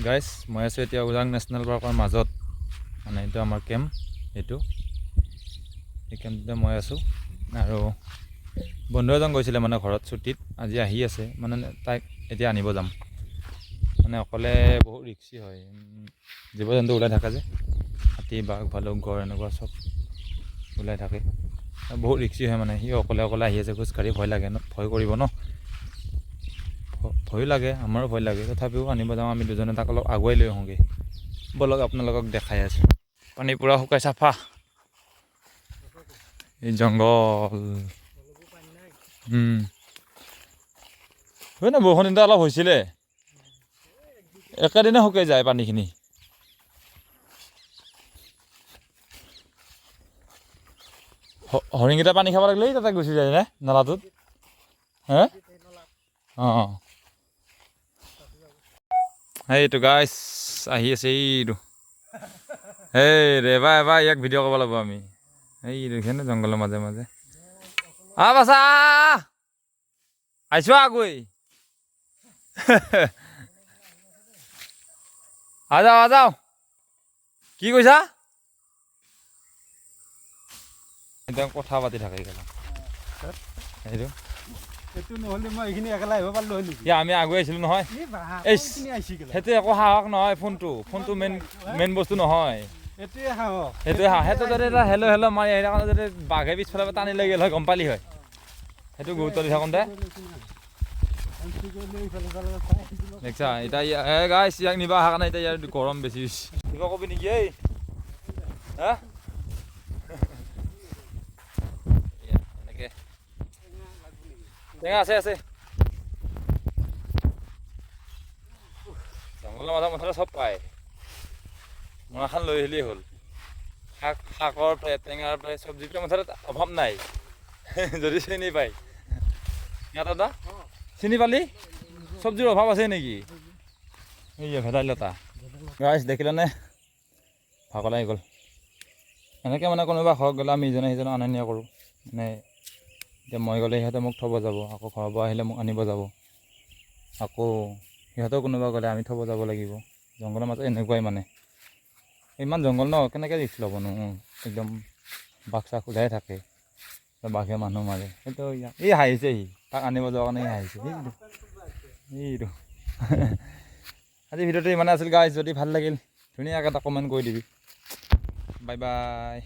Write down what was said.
গাইছ মই আছোঁ এতিয়া ওৰাং নেশ্যনেল পাৰ্কৰ মাজত, মানে এইটো আমাৰ কেম্প, এইটো এই কেম্পটোতে মই আছোঁ। আৰু বন্ধু এজন গৈছিলে মানে ঘৰত ছুটীত, আজি আহি আছে, মানে তাইক এতিয়া আনিব যাম। মানে অকলে বহুত ৰিক্সি হয়, জীৱ জন্তু ওলাই থাকে যে, হাতী বাঘ ভালুক গড় এনেকুৱা চব ওলাই থাকে, বহুত ৰিক্সি হয়। মানে সি অকলে আহি আছে খোজকাঢ়ি, ভয় লাগে ন, ভয় কৰিব ন, ভয়ো লাগে, আমাৰো ভয় লাগে, তথাপিও আনিব যাওঁ আমি দুজনে। তাক অলপ আগুৱাই লৈ আহোঁগৈ, ব'লক আপোনালোকক দেখাই আছোঁ। পানী পূৰা শুকাই চাফা, এই জংঘল হয় না, বৰষুণ দিনটো অলপ হৈছিলে, একেদিনে শুকাই যায় পানীখিনি। হৰিণকেইটা পানী খাব লাগিলেই তাতে গুচি যায় নে নলাটোত, হে অঁ এইটো গাইছ আহি আছে, এইটো এই এবাৰ ইয়াক ভিডিঅ' কৰিব লাগিব আমি। এই দেখিছেনে জংঘলৰ মাজে মাজে বাছা আহিছোঁ আগুৱাই আজাও কি কৈছা? একদম কথা পাতি থাকে সেইটো নহ'লে মই এইখিনি একেলা আহিব পাৰিলোঁ হয় নেকি? আমি আগুৱাই আহিছিলোঁ নহয়, সেইটো একো সাহস নহয়। ফোনটো মেইন বস্তু নহয়, সেইটোৱে সাহস। সেইটো যদি এটা হেল্ল' মাৰি আহি থাকোঁতে যদি বাঘে পিছফালৰ পৰা টানি লৈ গ'ল হয়, গম পালি হয়। সেইটো গুৰুত্ব দি থাকোঁতে দেখিছা এতিয়া গাইছ ইয়াক নিব অহা কাৰণে এতিয়া ইয়াৰ গৰম বেছি হৈছে। কিবা কবি নেকি এই হা? এনেকৈ টেঙা আছে জংঘলৰ মাজত মুঠতে চব পায়, মৰাখান লৈ আহিলেই হ'ল। শাকৰ পৰা টেঙাৰ পৰা চব্জিৰ মুঠতে অভাৱ নাই যদি চিনি পায়। ইয়াত দাদা চিনি পালি চব্জিৰ অভাৱ আছে নেকি? এই ভেদাইলতা গাইছ দেখিলেনে, ভাগৰ লাগি গ'ল। এনেকৈ মানে কোনোবা ঘৰত গ'লে আমি ইজনে সিজনক অনা নিয়া কৰোঁ। মানে এতিয়া মই গ'লে সিহঁতে মোক থ'ব যাব, আকৌ ঘৰৰ পৰা আহিলে মোক আনিব যাব, আকৌ সিহঁতেও কোনোবা গ'লে আমি থ'ব যাব লাগিব। জংঘলৰ মাজত এনেকুৱাই মানে, ইমান জংঘল ন, কেনেকৈ ৰিক্স ল'বনো। একদম বাঘ চাঘ ওলাই থাকে, বাঘে মানুহ মাৰে। সেইটো এই হাঁহিছে, তাক আনিব যোৱাৰ কাৰণে হাঁহিছে এইটো আজি ভিডিঅ'টো ইমানে আছিল গাইছ। যদি ভাল লাগিল ধুনীয়াকৈ এটা কমেণ্ট কৰি দিবি। Bye bye.